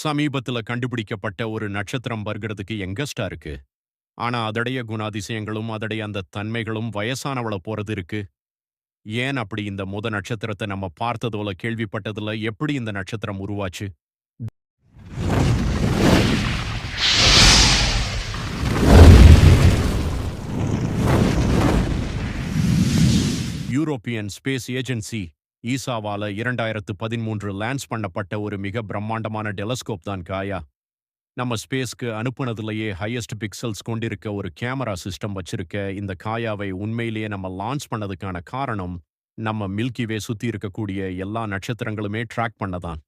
சமீபத்துல கண்டுபிடிக்கப்பட்ட ஒரு நட்சத்திரம் வருகிறதுக்கு யங்கஸ்டா இருக்கு. ஆனா அதடைய குணாதிசயங்களும், அதடைய அந்த தன்மைகளும் வயசானவள போறது இருக்கு. ஏன் அப்படி இந்த நட்சத்திரத்த நம்ம பார்த்ததோல, கேள்விப்பட்டதுல எப்படி இந்த நட்சத்திரம் உருவாச்சு? யூரோப்பியன் ஸ்பேஸ் ஏஜென்சி ஈசாவால 2013 லான்ச் பண்ணப்பட்ட ஒரு மிக பிரம்மாண்டமான டெலஸ்கோப் தான் காயா. நம்ம ஸ்பேஸ்க்கு அனுப்புனதுலயே ஹையஸ்ட் பிக்சல்ஸ் கொண்டிருக்க ஒரு கேமரா சிஸ்டம் வச்சிருக்க இந்த காயாவை உண்மையிலேயே நம்ம லான்ச் பண்ணதுக்கான காரணம், நம்ம மில்கி வே சுத்தி இருக்கக்கூடிய எல்லா நட்சத்திரங்களுமே ட்ராக் பண்ணதான்.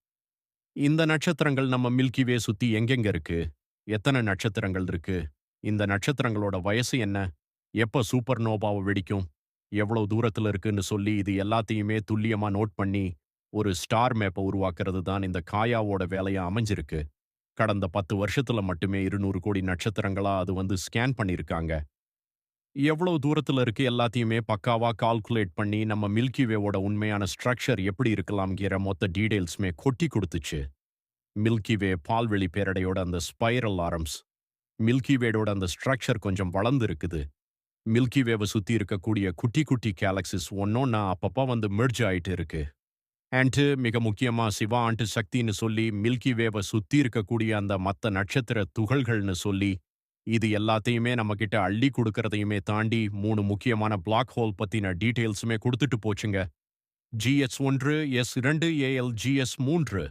இந்த நட்சத்திரங்கள் நம்ம மில்கி வே சுத்தி எங்கெங்க இருக்கு? எத்தன நட்சத்திரங்கள் இருக்கு? இந்த நட்சத்திரங்களோட வயசு என்ன? எப்ப சூப்பர் நோவாவ வெடிக்கும்? எவ்வளவு தூரத்துல இருக்குன்னு சொல்லி இது எல்லாத்தையுமே துல்லியமா நோட் பண்ணி, ஒரு ஸ்டார் மேப்ப உருவாக்குறது தான் இந்த காயாவோட வேலையா அமைஞ்சிருக்கு. கடந்த 10 வருஷத்துல மட்டுமே 200 கோடி நட்சத்திரங்களா அது வந்து ஸ்கேன் பண்ணியிருக்காங்க. எவ்வளவு தூரத்துல இருக்கு எல்லாத்தையுமே பக்காவா கால்குலேட் பண்ணி நம்ம மில்கி வேவோட உண்மையான ஸ்ட்ரக்சர் எப்படி இருக்கலாம்ங்கிற மொத்த டீடைல்ஸுமே கொட்டி குடுத்துச்சு. மில்கி வே பால்வெளி பேரடையோட அந்த ஸ்பைரல் ஆரம்ஸ். மில்கி வேடோட அந்த ஸ்ட்ரக்சர் கொஞ்சம் வளர்ந்து இருக்குது. மில்கி வேவ சுத்தி இருக்கக்கூடிய குட்டி குட்டி கேலக்சிஸ் ஒன்னொன்னா அப்பப்ப வந்து மெர்ஜ் ஆயிட்டு இருக்கு. அண்ட் மிக முக்கியமா சிவா ஆண்டு சக்தின்னு சொல்லி மில்கி வேவ சுத்தி இருக்கக்கூடிய அந்த மத்த நட்சத்திர துகள்கள்னு சொல்லி இது எல்லாத்தையுமே நம்ம கிட்ட அள்ளி கொடுக்கறதையுமே தாண்டி 3 முக்கியமான பிளாக் ஹோல் பத்தின டீடைல்ஸுமே கொடுத்துட்டு போச்சுங்க. GS1, S2, ALGS3.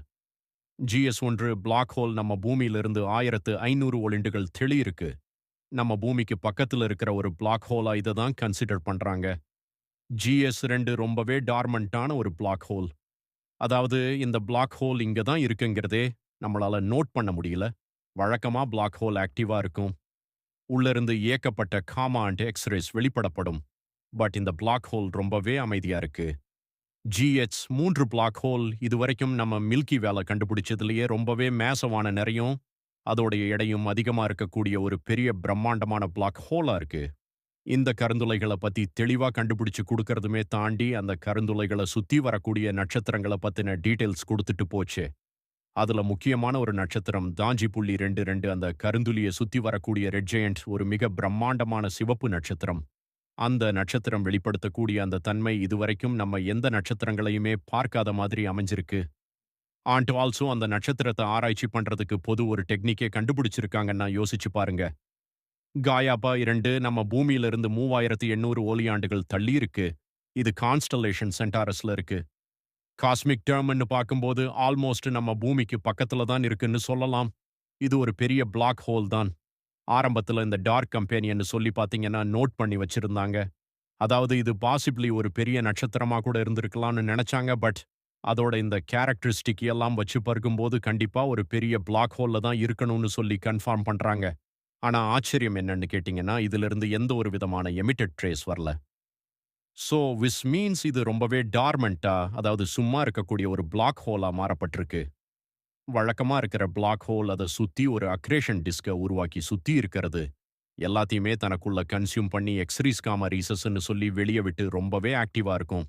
GS1 black hole நம்ம பூமியிலிருந்து 1500 ஒளிண்டுகள் தெளி இருக்கு. நம்ம பூமிக்கு பக்கத்துல இருக்கிற ஒரு பிளாக் ஹோலா இதை தான் கன்சிடர் பண்றாங்க. GS2 ரொம்பவே டார்மண்டான ஒரு பிளாக் ஹோல். அதாவது இந்த பிளாக் ஹோல் இங்க தான் இருக்குங்கிறதே நம்மளால நோட் பண்ண முடியல. வழக்கமா பிளாக் ஹோல் ஆக்டிவா இருக்கும். உள்ள இருந்து இயக்கப்பட்ட காமா அண்ட் எக்ஸ்ரேஸ் வெளிப்படப்படும். பட் இந்த பிளாக் ஹோல் ரொம்பவே அமைதியா இருக்கு. GH3 பிளாக் ஹோல் இதுவரைக்கும் நம்ம மில்கி வேல கண்டுபிடிச்சதுலயே ரொம்பவே மேசவான நிறையும், அதோடைய எடையும் அதிகமா இருக்கக்கூடிய ஒரு பெரிய பிரம்மாண்டமான பிளாக் ஹோலா இருக்கு. இந்த கருந்துளைகள பத்தி தெளிவா கண்டுபிடிச்சு குடுக்கறதுமே தாண்டி, அந்த கருந்துளைகள சுத்தி வரக்கூடிய நட்சத்திரங்கள பத்தின டீடைல்ஸ் குடுத்துட்டு போச்சு. அதுல முக்கியமான ஒரு நட்சத்திரம் தாஞ்சி.22 அந்த கருந்துளிய சுத்தி வரக்கூடிய ரெட் ஜெயண்ட் ஒரு மிக பிரம்மாண்டமான சிவப்பு நட்சத்திரம். அந்த நட்சத்திரம் வெளிப்படுத்தக்கூடிய அந்த தன்மை இதுவரைக்கும் நம்ம எந்த நட்சத்திரங்களையுமே பார்க்காத மாதிரி அமைஞ்சிருக்கு. அண்ட் ஆல்சோ அந்த நட்சத்திரத்த ஆராய்ச்சி பண்றதுக்கு பொது ஒரு டெக்னிக்கே கண்டுபிடிச்சிருக்காங்கன்னா யோசிச்சு பாருங்க. காயாபா 2 நம்ம பூமியிலிருந்து 3800 ஒளியாண்டுகள் தள்ளி இருக்கு. இது கான்ஸ்டலேஷன் சென்டாரஸ்ல இருக்கு. காஸ்மிக் டெர்ம்னு பார்க்கும்போது ஆல்மோஸ்ட் நம்ம பூமிக்கு பக்கத்துல தான் இருக்குன்னு சொல்லலாம். இது ஒரு பெரிய பிளாக் ஹோல் தான். ஆரம்பத்துல இந்த டார்க் கம்பேனியன்னு சொல்லி பார்த்தீங்கன்னா நோட் பண்ணி வச்சிருந்தாங்க. அதாவது இது பாசிபிலி ஒரு பெரிய நட்சத்திரமா கூட இருந்திருக்கலாம்னு நெனச்சாங்க. பட் அதோட இந்த கேரக்டரிஸ்டிக் எல்லாம் வச்சு பார்க்கும்போது கண்டிப்பா ஒரு பெரிய பிளாக் ஹோல்ல தான் இருக்கணும்னு சொல்லி கன்ஃபார்ம் பண்றாங்க. ஆனா ஆச்சரியம் என்னன்னு கேட்டீங்கன்னா, இதிலிருந்து எந்த ஒரு விதமான எமிட்டட் ட்ரேஸ் வரல. சோ விச் மீன்ஸ் இது ரொம்பவே டார்மன்ட்டா, அதாவது சும்மா இருக்கக்கூடிய ஒரு பிளாக் ஹோலா மாறப்பட்டிருக்கு. வழக்கமா இருக்கிற பிளாக் ஹோல் அத சுத்தி ஒரு அக்ரேஷன் டிஸ்க உருவாக்கி சுத்தி இருக்கிறது. எல்லாத்தையுமே தனக்குள்ள கன்சியூம் பண்ணி எக்ஸ்ரீஸ் காமா ரீசஸ்ன்னு சொல்லி வெளிய விட்டு ரொம்பவே ஆக்டிவா இருக்கும்.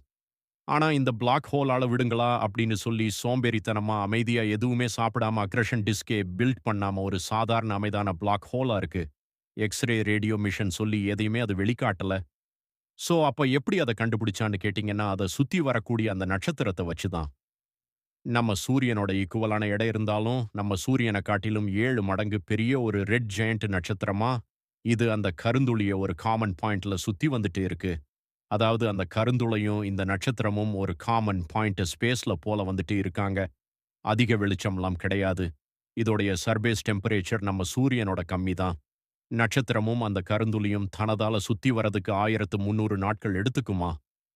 ஆனா இந்த பிளாக் ஹோலால விடுங்களா அப்படின்னு சொல்லி சோம்பேறித்தனமா அமைதியா எதுவுமே சாப்பிடாம அக்ரேஷன் டிஸ்கே பில்ட் பண்ணாம ஒரு சாதாரண அமைதான பிளாக் ஹோலா இருக்கு. எக்ஸ்ரே, ரேடியோ மிஷன் சொல்லி எதையுமே அது வெளிக்காட்டல. சோ அப்ப எப்படி அத கண்டுபிடிச்சான்னு கேட்டீங்கன்னா, அத சுத்தி வரக்கூடிய அந்த நட்சத்திரத்த வச்சு தான். நம்ம சூரியனோட ஈக்குவலான எடை இருந்தாலும், நம்ம சூரியன காட்டிலும் 7 மடங்கு பெரிய ஒரு ரெட் ஜெயண்ட் நட்சத்திரமா, இது அந்த கருந்துளிய ஒரு காமன் பாயிண்ட்ல சுத்தி வந்துட்டே இருக்கு. அதாவது அந்த கருந்துளையும், இந்த நட்சத்திரமும் ஒரு காமன் பாயிண்ட் ஸ்பேஸ்ல போல வந்துட்டு இருக்காங்க. அதிக வெளிச்சம்லாம் கிடையாது. இதோடைய சர்பேஸ் டெம்பரேச்சர் நம்ம சூரியனோட கம்மி தான். நட்சத்திரமும் அந்த கருந்துளியும் தனதால சுத்தி வரதுக்கு 1300 நாட்கள் எடுத்துக்குமா?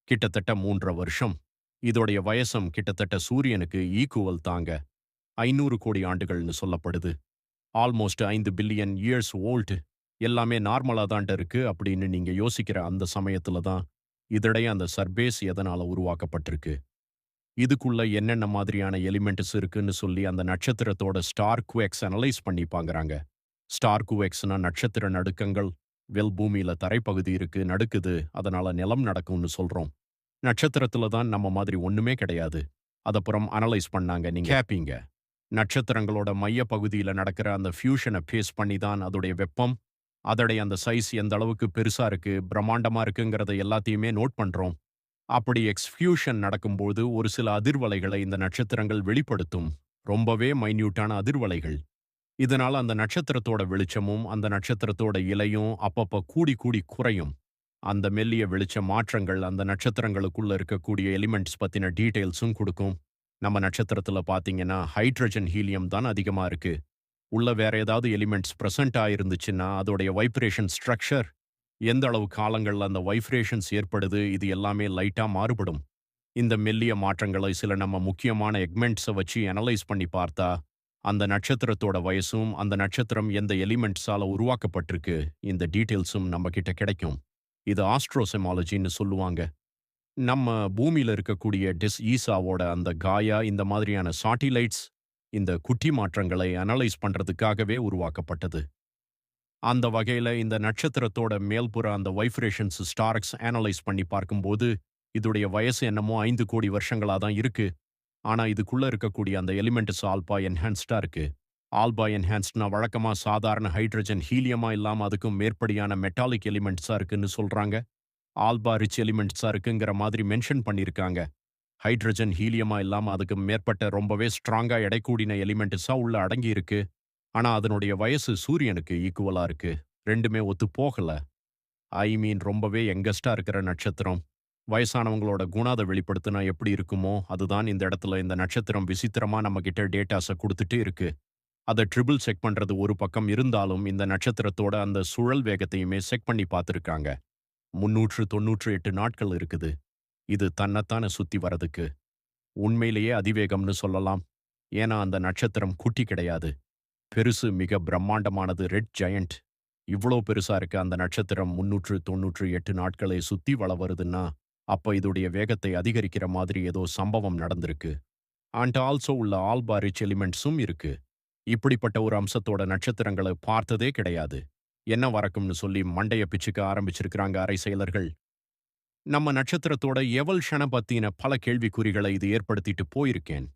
கிட்டத்தட்ட 3½ வருஷம். இதோடைய வயசும் கிட்டத்தட்ட சூரியனுக்கு ஈக்குவல் தாங்க. 500 கோடி ஆண்டுகள்னு சொல்லப்படுது. Almost 5 billion years old. எல்லாமே நார்மலா தான்ட இருக்கு அப்படின்னு நீங்க யோசிக்கிற அந்த சமயத்துல தான், இதடைய அந்த சர்பேஸ் எதனால உருவாக்கப்பட்டிருக்கு? இதுக்குள்ள என்னென்ன மாதிரியான எலிமெண்ட்ஸ் இருக்குன்னு சொல்லி அந்த நட்சத்திரத்தோட ஸ்டார் குவேக்ஸ் அனலைஸ் பண்ணி பார்க்கறாங்க. ஸ்டார் குவேக்ஸ்னா நட்சத்திர நடுக்கங்கள். பூமியில தரைப்பகுதி இருக்கு, நடுக்குது. அதனால நிலம் நடக்கும்னு சொல்றோம். நட்சத்திரத்துல தான் நம்ம மாதிரி ஒண்ணுமே கிடையாது. அதப்புறம் அனலைஸ் பண்ணாங்க. நீங்க கேப்பீங்க. நட்சத்திரங்களோட மைய பகுதியில நடக்கிற அந்த ஃபியூஷன பேஸ் பண்ணி தான் அதோடைய வெப்பம், அதோடைய அந்த சைஸ் எந்த அளவுக்கு பெருசா இருக்கு, பிரம்மாண்டமா இருக்குங்கிறத எல்லாத்தையுமே நோட் பண்றோம். அப்படி எக்ஸ்ஃபியூஷன் நடக்கும்போது ஒரு சில அதிர்வலைகளை இந்த நட்சத்திரங்கள் வெளிப்படுத்தும். ரொம்பவே மைன்யூட்டான அதிர்வலைகள். இதனால அந்த நட்சத்திரத்தோட வெளிச்சமும், அந்த நட்சத்திரத்தோட இலையும் அப்பப்ப கூடி கூடி குறையும். அந்த மெல்லிய வெளிச்ச மாற்றங்கள் அந்த நட்சத்திரங்களுக்குள்ள இருக்கக்கூடிய எலிமெண்ட்ஸ் பத்தின டீட்டெயில்ஸும் குடுக்கும். நம்ம நட்சத்திரத்துல பார்த்தீங்கன்னா, ஹைட்ரஜன், ஹீலியம் தான் அதிகமா இருக்கு. உள்ள வேற ஏதாவது எலிமெண்ட்ஸ் பிரசன்ட் ஆயிருந்துச்சுன்னா, அதோடைய வைப்ரேஷன் ஸ்ட்ரக்சர், எந்த அளவு காலங்கள்ல அந்த வைப்ரேஷன்ஸ் ஏற்படுது, இது எல்லாமே லைட்டா மாறுபடும். இந்த மெல்லிய மாற்றங்களை சில நம்ம முக்கியமான எக்மெண்ட்ஸ வச்சு அனலைஸ் பண்ணி பார்த்தா, அந்த நட்சத்திரத்தோட வயசும், அந்த நட்சத்திரம் எந்த எலிமெண்ட்ஸால உருவாக்கப்பட்டிருக்கு, இந்த டீட்டெயில்ஸும் நம்ம கிட்ட கிடைக்கும். இது ஆஸ்ட்ரோசெமாலஜின்னு சொல்லுவாங்க. நம்ம பூமியில இருக்கக்கூடிய ஈசாவோட அந்த காயா இந்த மாதிரியான சாட்டிலைட்ஸ், இந்த குட்டி மாற்றங்களை அனலைஸ் பண்றதுக்காகவே உருவாக்கப்பட்டது. அந்த வகையில இந்த நட்சத்திரத்தோட மேல்புற அந்த வைப்ரேஷன்ஸ் ஸ்டார்க்ஸ் அனலைஸ் பண்ணி பார்க்கும்போது, இதுடைய வயசு என்னமோ 5 கோடி வருஷங்களா தான் இருக்கு. ஆனா இதுக்குள்ள இருக்கக்கூடிய அந்த எலிமெண்ட்ஸ் ஆல்பா என்ஹான்ஸ்டா இருக்கு. ஆல்பா என்ஹான்ஸ்ட்னா வழக்கமா சாதாரண ஹைட்ரஜன், ஹீலியமா இல்லாம அதுக்கும் மேற்படியான மெட்டாலிக் எலிமெண்ட்ஸா இருக்குன்னு சொல்றாங்க. ஆல்பா ரிச் எலிமெண்ட்ஸா இருக்குங்கிற மாதிரி மென்ஷன் பண்ணியிருக்காங்க. ஹைட்ரஜன், ஹீலியமா இல்லாம அதுக்கு மேற்பட்ட ரொம்பவே ஸ்ட்ராங்கா எடை கூடின எலிமெண்ட்ஸா உள்ள அடங்கி இருக்கு. ஆனா அதனுடைய வயசு சூரியனுக்கு ஈக்குவலா இருக்கு. 2மே ஒத்து போகல. ஐ மீன் ரொம்பவே யங்கஸ்டா இருக்கிற நட்சத்திரம். வயசானவங்களோட குணாத வெளிப்படுத்தினா எப்படி இருக்குமோ, அதுதான் இந்த இடத்துல இந்த நட்சத்திரம் விசித்திரமா நம்மகிட்ட டேட்டாஸ குடுத்துட்டு இருக்கு. அத ட்ரிபிள் செக் பண்றது ஒரு பக்கம் இருந்தாலும், இந்த நட்சத்திரத்தோட அந்த சுழல் வேகத்தையுமே செக் பண்ணி பார்த்திருக்காங்க. 398 நாட்கள் இருக்குது. இது தன்னைத்தானே சுத்தி வரதுக்கு. உண்மையிலேயே அதிவேகம்னு சொல்லலாம். ஏன்னா அந்த நட்சத்திரம் குட்டி கிடையாது. பெருசு, மிக பிரம்மாண்டமானது, ரெட் ஜயண்ட். இவ்ளோ பெருசா இருக்க அந்த நட்சத்திரம் 398 நாட்களை சுத்தி வல வருதுன்னா, அப்ப இதுடைய வேகத்தை அதிகரிக்கிற மாதிரி ஏதோ சம்பவம் நடந்திருக்கு. அண்ட் ஆல்சோ உள்ள ஆல்பா ரிச் எலிமெண்ட்ஸும் இருக்கு. இப்படிப்பட்ட ஒரு அம்சத்தோட நட்சத்திரங்கள பார்த்ததே கிடையாது. என்ன வரக்கும்னு சொல்லி மண்டைய பிச்சுக்க ஆரம்பிச்சிருக்கிறாங்க அரைசெயலர்கள். நம்ம நட்சத்திரத்தோட எவல்ஷன பத்தின பல கேள்விக்குறிகளை இது ஏற்படுத்திட்டு போயிருக்கேன்.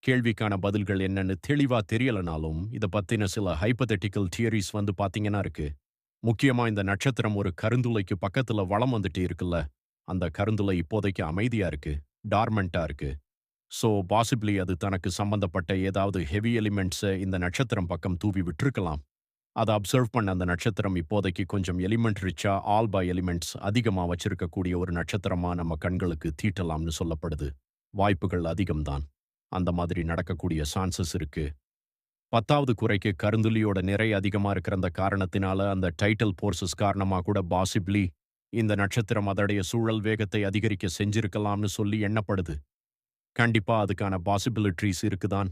கேள்விக்கான பதில்கள் என்னன்னு தெளிவா தெரியலனாலும், இத பத்தின சில ஹைப்போதெட்டிக்கல் தியரீஸ் வந்து பாத்தீங்கன்னா இருக்கு. முக்கியமா இந்த நட்சத்திரம் ஒரு கருந்துளைக்கு பக்கத்துல வலம் வந்துட்டு இருக்குல்ல, அந்த கருந்துளை இப்போதைக்கு அமைதியா இருக்கு. டார்மென்ட்டா இருக்கு. சோ பாசிபிலி அது தனக்கு சம்பந்தப்பட்ட ஏதாவது ஹெவி எலிமெண்ட்ஸ இந்த நட்சத்திரம் பக்கம் தூவி விட்டிருக்கலாம். அத அப்சர்வ் பண்ண அந்த நட்சத்திரம் இப்போதைக்கு கொஞ்சம் எலிமெண்ட் ரிச்சா ஆல்பா எலிமெண்ட்ஸ் அதிகமா வச்சிருக்கக்கூடிய ஒரு நட்சத்திரமா நம்ம கண்களுக்கு தீட்டலாம்னு சொல்லப்படுது. வாய்ப்புகள் அதிகம்தான். அந்த மாதிரி நடக்கக்கூடிய சான்சஸ் இருக்கு. 10வது குறைக்கு கருந்துளியோட நிறை அதிகமா இருக்கிற அந்த காரணத்தினால அந்த டைடல் ஃபோர்ஸஸ் காரணமா கூட பாசிபிலி இந்த நட்சத்திரம் அதோடைய சூழல் வேகத்தை அதிகரிக்க செஞ்சிருக்கலாம்னு சொல்லி எண்ணப்படுது. கண்டிப்பா அதுக்கான பாசிபிலிட்டீஸ் இருக்குதான்.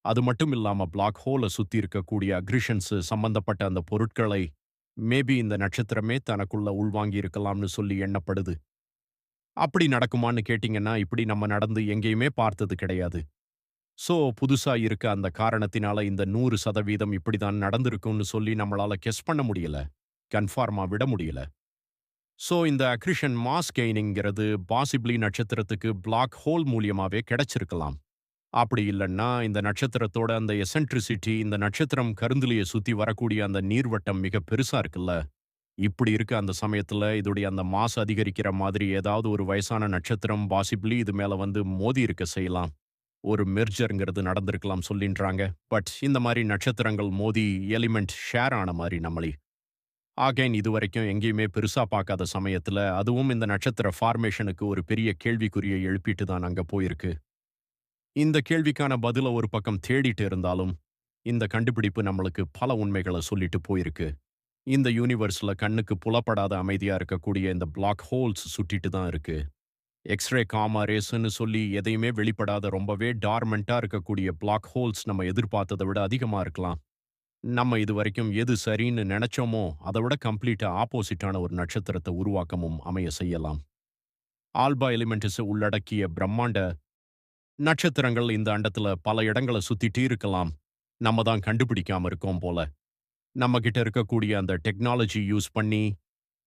அது மட்டும் இல்லாம பிளாக் ஹோல சுத்தி இருக்கக்கூடிய அக்ரிஷன்ஸ் சம்பந்தப்பட்ட அந்த பொருட்களை மேபி இந்த நட்சத்திரமே தனக்குள்ள உள்வாங்கி இருக்கலாம்னு சொல்லி எண்ணப்படுது. அப்படி நடக்குமான்னு கேட்டீங்கன்னா, இப்படி நம்ம நடந்து எங்கேயுமே பார்த்தது கிடையாது. சோ புதுசா இருக்க அந்த காரணத்தினால இந்த 100% இப்படிதான் நடந்திருக்கும்னு சொல்லி நம்மளால கெஸ் பண்ண முடியல. கன்ஃபார்மா விட முடியல. சோ இந்த அக்ரிஷன் மாஸ் கெய்னிங்கிறது பாசிபிலி நட்சத்திரத்துக்கு பிளாக் ஹோல் மூலியமாவே கிடைச்சிருக்கலாம். அப்படி இல்லன்னா, இந்த நட்சத்திரத்தோட அந்த எசென்ட்ரிசிட்டி, இந்த நட்சத்திரம் கருந்துளைய சுத்தி வரக்கூடிய அந்த நீர்வட்டம் மிக பெருசா இருக்குல்ல. இப்படி இருக்க அந்த சமயத்துல இதோடைய அந்த மாஸ் அதிகரிக்கிற மாதிரி ஏதாவது ஒரு வயசான நட்சத்திரம் பாசிபிலி இது மேல வந்து மோதி இருக்க செய்யலாம். ஒரு மெர்ஜர்ங்கிறது நடந்திருக்கலாம் சொல்லின்றாங்க. பட் இந்த மாரி நட்சத்திரங்கள் மோதி எலிமெண்ட் ஷேர் ஆன மாரி நம்மளி. அகைன் இதுவரைக்கும் எங்கேயுமே பெருசா பார்க்காத சமயத்துல, அதுவும் இந்த நட்சத்திர ஃபார்மேஷனுக்கு ஒரு பெரிய கேள்விக்குறிய எழுப்பிட்டு தான் அங்க போயிருக்கு. இந்த கேள்விக்கான பதில ஒரு பக்கம் தேடிட்டு இருந்தாலும், இந்த கண்டுபிடிப்பு நம்மளுக்கு பல உண்மைகள சொல்லிட்டு போயிருக்கு. இந்த யூனிவர்ஸ்ல கண்ணுக்கு புலப்படாத அமைதியா இருக்கக்கூடிய இந்த பிளாக் ஹோல்ஸ் சுத்திட்டு தான் இருக்கு. எக்ஸ்ரே காமா ரேஸ்ன்னு சொல்லி எதையுமே வெளிப்படாத ரொம்பவே டார்மென்ட்டா இருக்கக்கூடிய பிளாக் ஹோல்ஸ் நம்ம எதிர்பார்த்தத விட அதிகமா இருக்கலாம். நம்ம இதுவரைக்கும் எது சரின்னு நெனைச்சோமோ, அத விட கம்ப்ளீட்டா ஆப்போசிட்டான ஒரு நட்சத்திரத்த உருவாக்கமும் அமைய செய்யலாம். ஆல்பா எலிமெண்ட்ஸ உள்ளடக்கிய பிரம்மாண்ட நட்சத்திரங்கள் இந்த அண்டத்துல பல இடங்கள சுத்திட்டு இருக்கலாம். நம்ம தான் கண்டுபிடிக்காம இருக்கோம் போல. நம்மகிட்ட இருக்கக்கூடிய அந்த டெக்னாலஜி யூஸ் பண்ணி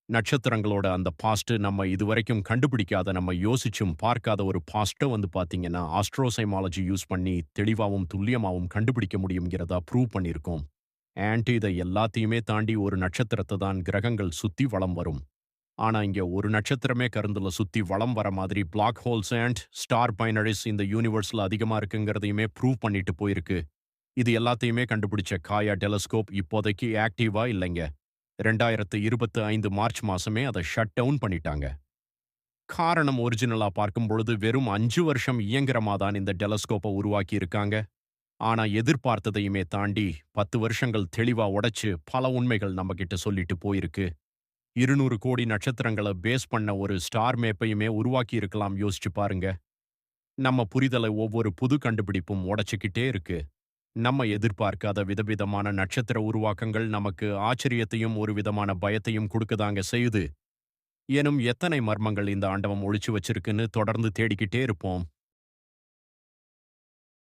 நட்சத்திரங்களோட அந்த பாஸ்ட் நம்ம இதுவரைக்கும் கண்டுபிடிக்காத, நம்ம யோசிச்சும் பார்க்காத ஒரு பாஸ்ட்ட வந்து பார்த்தீங்கன்னா, ஆஸ்ட்ரோசைமாலஜி யூஸ் பண்ணி தெளிவாவும், துல்லியமாவும் கண்டுபிடிக்க முடியும்ங்கிறத ப்ரூவ் பண்ணியிருக்கோம். அண்ட் இத எல்லாத்தையுமே தாண்டி ஒரு நட்சத்திரத்த தான் கிரகங்கள் சுத்தி வலம் வரும். ஆனா, இங்க ஒரு நட்சத்திரமே கருந்துல சுத்தி வலம் வர மாதிரி black holes and star binaries இந்த யூனிவர்ஸ்ல அதிகமா இருக்குங்கிறதையுமே ப்ரூவ் பண்ணிட்டு போயிருக்கு. இது எல்லாத்தையுமே கண்டுபிடிச்ச காயா டெலஸ்கோப் இப்போதைக்கு ஆக்டிவா இல்லைங்க. 2025 மார்ச் மாசமே அத ஷட் டவுன் பண்ணிட்டாங்க. காரணம் ஒரிஜினலா பார்க்கும் பொழுது வெறும் 5 வருஷம் இயந்திரமா தான் இந்த டெலஸ்கோப்ப உருவாக்கி இருக்காங்க. ஆனா எதிர்பார்த்ததையுமே தாண்டி 10 வருஷங்கள் தெளிவா உடைச்சு பல உண்மைகள் நம்மகிட்ட சொல்லிட்டு போயிருக்கு. 200 கோடி நட்சத்திரங்கள பேஸ் பண்ண ஒரு ஸ்டார் மேப்பையுமே உருவாக்கி இருக்கலாம், யோசிச்சு பாருங்க. நம்ம புரிதலை ஒவ்வொரு புது கண்டுபிடிப்பும் உடைச்சுக்கிட்டே இருக்கு. நம்ம எதிர்பார்க்காத விதவிதமான நட்சத்திர உருவாக்கங்கள் நமக்கு ஆச்சரியத்தையும் ஒரு விதமான பயத்தையும் கொடுக்கதாங்க செய்யுது. எனும் எத்தனை மர்மங்கள் இந்த ஆண்டவன் ஒளிச்சு வச்சிருக்குன்னு தொடர்ந்து தேடிக்கிட்டே இருப்போம்.